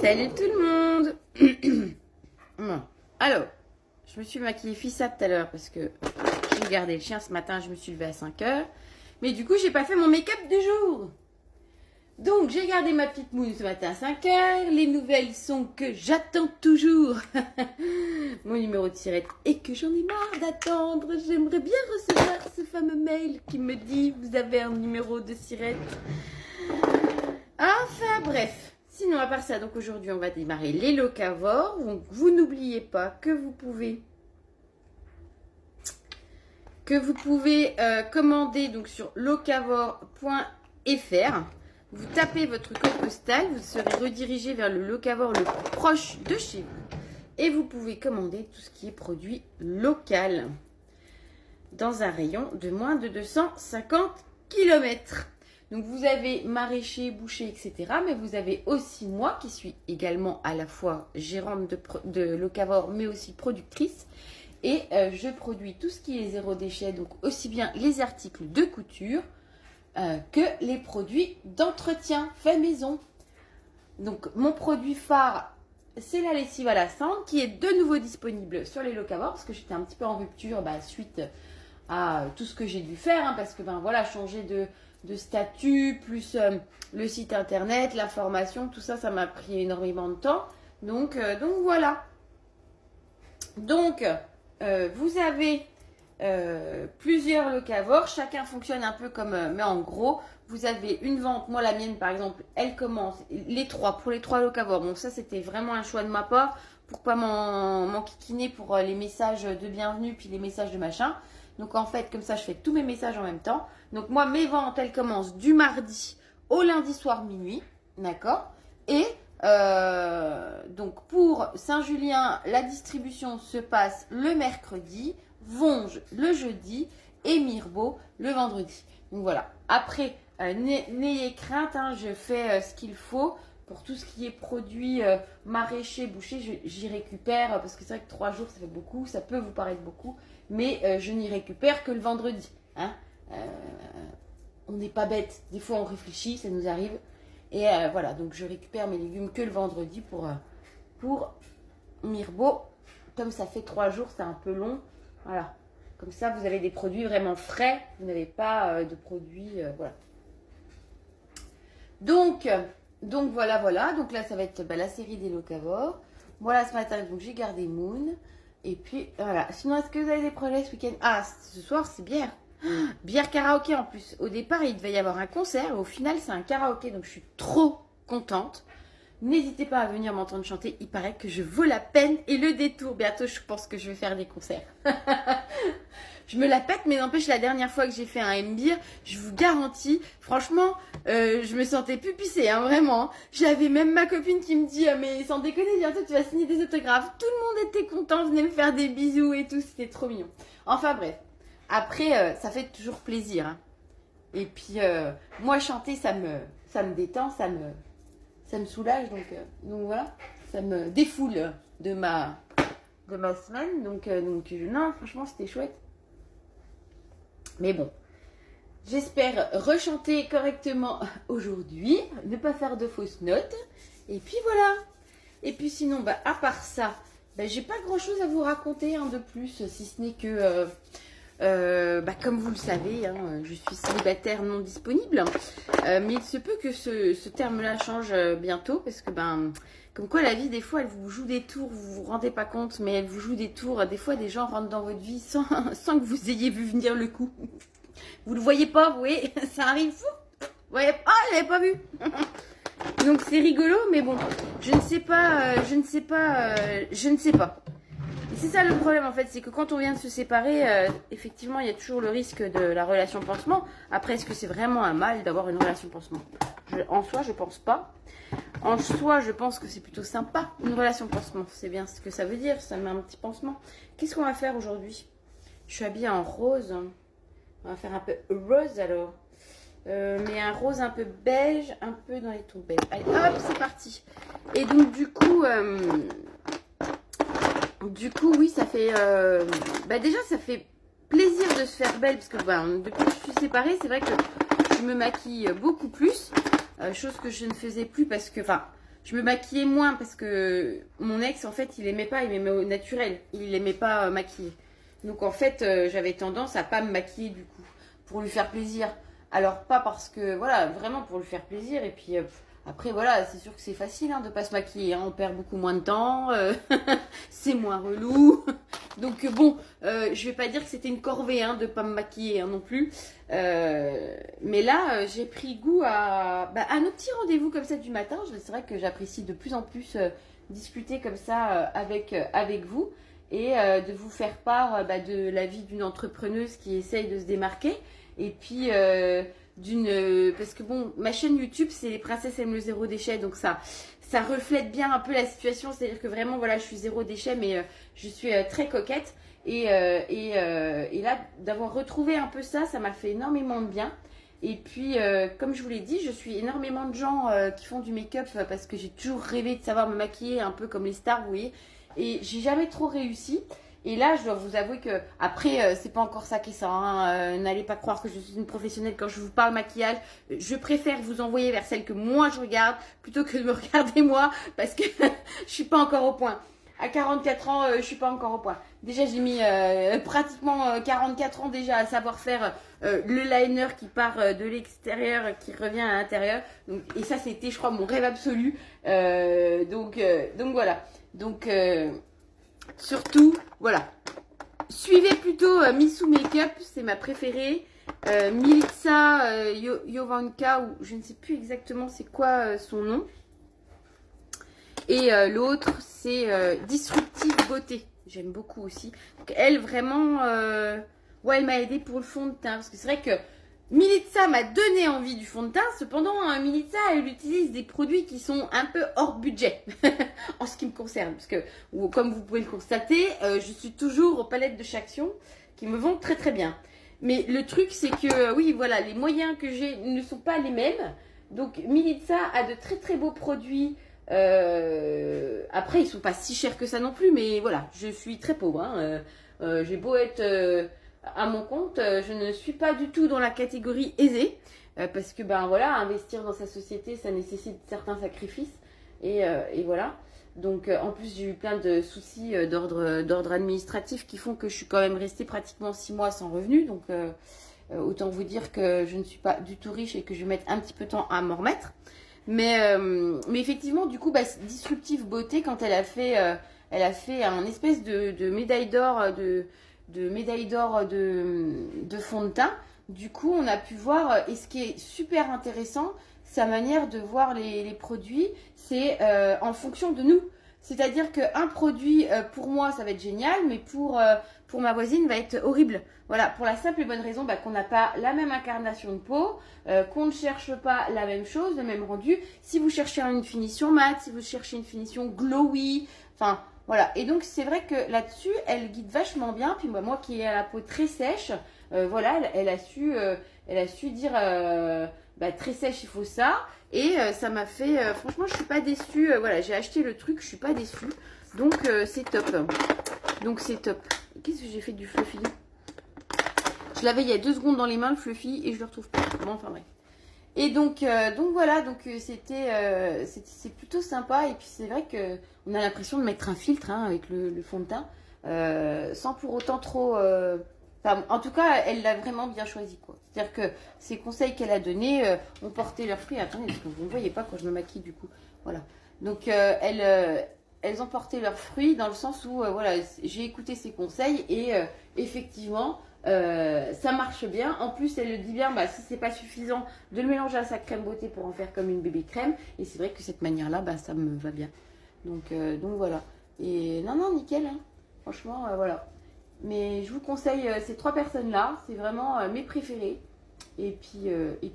Salut tout le monde. Bon. Alors, je me suis maquillée fissade tout à l'heure parce que j'ai gardé le chien ce matin, je me suis levée à 5 heures. Mais du coup, j'ai pas fait mon make-up du jour. Donc, j'ai gardé ma petite moune ce matin à 5 heures. Les nouvelles sont que j'attends toujours mon numéro de sirette et que j'en ai marre d'attendre. J'aimerais bien recevoir ce fameux mail qui me dit « Vous avez un numéro de sirette ». Enfin, bref. Sinon, à part ça, donc aujourd'hui, on va démarrer les locavores. Donc, vous n'oubliez pas que vous pouvez commander donc sur locavore.fr. Vous tapez votre code postal, vous serez redirigé vers le locavore le plus proche de chez vous. Et vous pouvez commander tout ce qui est produit local dans un rayon de moins de 250 km. Donc, vous avez maraîcher, boucher, etc. Mais vous avez aussi moi qui suis également à la fois gérante de locavore, mais aussi productrice. Et je produis tout ce qui est zéro déchet, donc aussi bien les articles de couture que les produits d'entretien fait maison. Donc, mon produit phare, c'est la lessive à la cendre qui est de nouveau disponible sur les locavores parce que j'étais un petit peu en rupture suite à tout ce que j'ai dû faire. Parce que, voilà, changer de statut, plus le site internet, la formation, tout ça, ça m'a pris énormément de temps. Donc voilà. Donc, vous avez plusieurs locavores, chacun fonctionne un peu comme, mais en gros, vous avez une vente, moi la mienne par exemple, elle commence, pour les trois locavores, bon ça c'était vraiment un choix de ma part, pour pas m'enquiquiner pour les messages de bienvenue, puis les messages de machin. Donc en fait, comme ça, je fais tous mes messages en même temps. Donc moi, mes ventes, elles commencent du mardi au lundi soir minuit, d'accord? Et donc pour Saint-Julien, la distribution se passe le mercredi, Vonge le jeudi et Mirbeau le vendredi. Donc voilà. Après, n'ayez crainte, je fais ce qu'il faut. Pour tout ce qui est produit maraîcher, boucher, j'y récupère parce que c'est vrai que 3 jours, ça fait beaucoup. Ça peut vous paraître beaucoup, mais je n'y récupère que le vendredi. On n'est pas bête. Des fois, on réfléchit, ça nous arrive. Et voilà, donc je récupère mes légumes que le vendredi pour Mirbeau. Comme ça fait 3 jours, c'est un peu long. Voilà. Comme ça, vous avez des produits vraiment frais. Vous n'avez pas de produits... voilà. Donc voilà. Donc là, ça va être la série des locavores. Voilà, ce matin, donc j'ai gardé Moon. Et puis, voilà. Sinon, est-ce que vous avez des projets ce week-end? Ah, ce soir, c'est bière. Bière karaoké en plus. Au départ, il devait y avoir un concert. Et au final, c'est un karaoké. Donc, je suis trop contente. N'hésitez pas à venir m'entendre chanter. Il paraît que je vaux la peine et le détour. Bientôt, je pense que je vais faire des concerts. Je me la pète, mais n'empêche, la dernière fois que j'ai fait un MBIR, je vous garantis, franchement, je me sentais plus pissée, vraiment. J'avais même ma copine qui me dit, mais sans déconner, bientôt tu vas signer des autographes. Tout le monde était content, venait me faire des bisous et tout, c'était trop mignon. Enfin bref, après, ça fait toujours plaisir. Et puis, moi, chanter, ça me détend, ça me soulage, donc voilà, ça me défoule de ma semaine. Donc non, franchement, c'était chouette. Mais bon, j'espère rechanter correctement aujourd'hui, ne pas faire de fausses notes. Et puis voilà. Et puis sinon, à part ça, j'ai pas grand chose à vous raconter de plus, si ce n'est que, comme vous le savez, je suis célibataire non disponible. Mais il se peut que ce terme-là change bientôt, parce que comme quoi la vie, des fois, elle vous joue des tours, vous vous rendez pas compte, mais elle vous joue des tours. Des fois, des gens rentrent dans votre vie sans que vous ayez vu venir le coup. Vous le voyez pas, vous voyez, ça arrive fou. Vous voyez, je l'avais pas vu. Donc c'est rigolo, mais bon, je ne sais pas. Et c'est ça le problème en fait, c'est que quand on vient de se séparer, effectivement, il y a toujours le risque de la relation pansement. Après, est-ce que c'est vraiment un mal d'avoir une relation pansement? En soi, je pense pas. En soi, je pense que c'est plutôt sympa, une relation pansement. C'est bien ce que ça veut dire, ça met un petit pansement. Qu'est-ce qu'on va faire aujourd'hui? Je suis habillée en rose. On va faire un peu rose alors. Mais un rose un peu beige, un peu dans les tons beige. Allez, hop, c'est parti. Et donc, du coup, oui, ça fait... déjà, ça fait plaisir de se faire belle. Parce que depuis que je suis séparée, c'est vrai que je me maquille beaucoup plus. Chose que je ne faisais plus parce que... je me maquillais moins parce que mon ex, en fait, il aimait pas, il aimait au naturel. Il aimait pas maquiller. Donc, en fait, j'avais tendance à pas me maquiller du coup, pour lui faire plaisir. Alors, pas parce que, voilà, vraiment pour lui faire plaisir. Et puis, après, voilà, c'est sûr que c'est facile de pas se maquiller. Hein. On perd beaucoup moins de temps. C'est moins relou. Donc, bon, je vais pas dire que c'était une corvée de pas me maquiller non plus. Mais là, j'ai pris goût à nos petits rendez-vous comme ça du matin. C'est vrai que j'apprécie de plus en plus discuter comme ça avec vous et de vous faire part de la vie d'une entrepreneuse qui essaye de se démarquer. Et puis, parce que bon, ma chaîne YouTube, c'est Les Princesses aiment le zéro déchet. Donc ça reflète bien un peu la situation. C'est-à-dire que vraiment, voilà, je suis zéro déchet, mais je suis très coquette. Et là, d'avoir retrouvé un peu ça m'a fait énormément de bien. Et puis, comme je vous l'ai dit, je suis énormément de gens qui font du make-up parce que j'ai toujours rêvé de savoir me maquiller un peu comme les stars, vous voyez. Et j'ai jamais trop réussi. Et là, je dois vous avouer que, après, c'est pas encore ça qui est ça. N'allez pas croire que je suis une professionnelle quand je vous parle maquillage. Je préfère vous envoyer vers celle que moi je regarde plutôt que de me regarder moi parce que je suis pas encore au point. À 44 ans, je suis pas encore au point. Déjà, j'ai mis pratiquement 44 ans déjà à savoir faire le liner qui part de l'extérieur, qui revient à l'intérieur. Et ça, c'était, je crois, mon rêve absolu. Donc voilà. Donc, surtout, voilà. Suivez plutôt Missou Makeup, c'est ma préférée. Milica Jovanka, ou je ne sais plus exactement c'est quoi son nom. Et l'autre, c'est Disruptive Beauté. J'aime beaucoup aussi. Donc, elle, vraiment, ouais, elle m'a aidé pour le fond de teint. Parce que c'est vrai que Milica m'a donné envie du fond de teint. Cependant, Milica, elle utilise des produits qui sont un peu hors budget. En ce qui me concerne. Parce que, comme vous pouvez le constater, je suis toujours aux palettes de Chaction qui me vont très très bien. Mais le truc, c'est que, oui, voilà, les moyens que j'ai ne sont pas les mêmes. Donc, Milica a de très très beaux produits. Après, ils sont pas si chers que ça non plus, mais voilà, je suis très pauvre. J'ai beau être à mon compte, je ne suis pas du tout dans la catégorie aisée, parce que ben voilà, investir dans sa société, ça nécessite certains sacrifices, et voilà. Donc en plus, j'ai eu plein de soucis d'ordre administratif qui font que je suis quand même restée pratiquement 6 mois sans revenu, donc autant vous dire que je ne suis pas du tout riche et que je vais mettre un petit peu de temps à m'en remettre. Mais effectivement, du coup, Disruptive Beauté, quand elle a fait un espèce de médaille d'or de fond de teint. Du coup, on a pu voir, et ce qui est super intéressant, sa manière de voir les produits, c'est en fonction de nous. C'est-à-dire qu'un produit, pour moi, ça va être génial, mais pour ma voisine, va être horrible. Voilà, pour la simple et bonne raison qu'on n'a pas la même incarnation de peau, qu'on ne cherche pas la même chose, le même rendu. Si vous cherchez une finition mat, si vous cherchez une finition glowy, enfin, voilà. Et donc, c'est vrai que là-dessus, elle guide vachement bien. Puis moi qui ai la peau très sèche, voilà, elle a su dire, très sèche, il faut ça. Et ça m'a fait, franchement, je suis pas déçue. Voilà, j'ai acheté le truc, je suis pas déçue. Donc, c'est top. Donc, c'est top. Qu'est-ce que j'ai fait du fluffy? Je l'avais il y a 2 secondes dans les mains, le fluffy, et je le retrouve pas. Bon, enfin, bref. Et donc voilà, c'est plutôt sympa. Et puis, c'est vrai qu'on a l'impression de mettre un filtre avec le fond de teint, sans pour autant trop... en tout cas, elle l'a vraiment bien choisi, quoi. C'est-à-dire que ces conseils qu'elle a donnés ont porté leurs fruits. Attendez, parce que vous ne voyez pas quand je me maquille, du coup. Voilà. Donc, elles ont porté leurs fruits dans le sens où, voilà, j'ai écouté ses conseils et effectivement, ça marche bien. En plus, elle le dit bien, si c'est pas suffisant, de le mélanger à sa crème beauté pour en faire comme une bébé crème. Et c'est vrai que cette manière-là, ça me va bien. Donc voilà. Et non, nickel. Franchement, voilà. Mais je vous conseille ces 3 personnes-là. C'est vraiment mes préférées. Et puis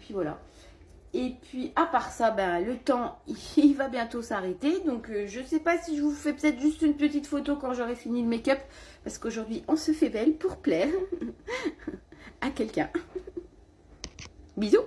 voilà. Et puis, à part ça, le temps, il va bientôt s'arrêter. Donc, je ne sais pas si je vous fais peut-être juste une petite photo quand j'aurai fini le make-up. Parce qu'aujourd'hui, on se fait belle pour plaire à quelqu'un. Bisous!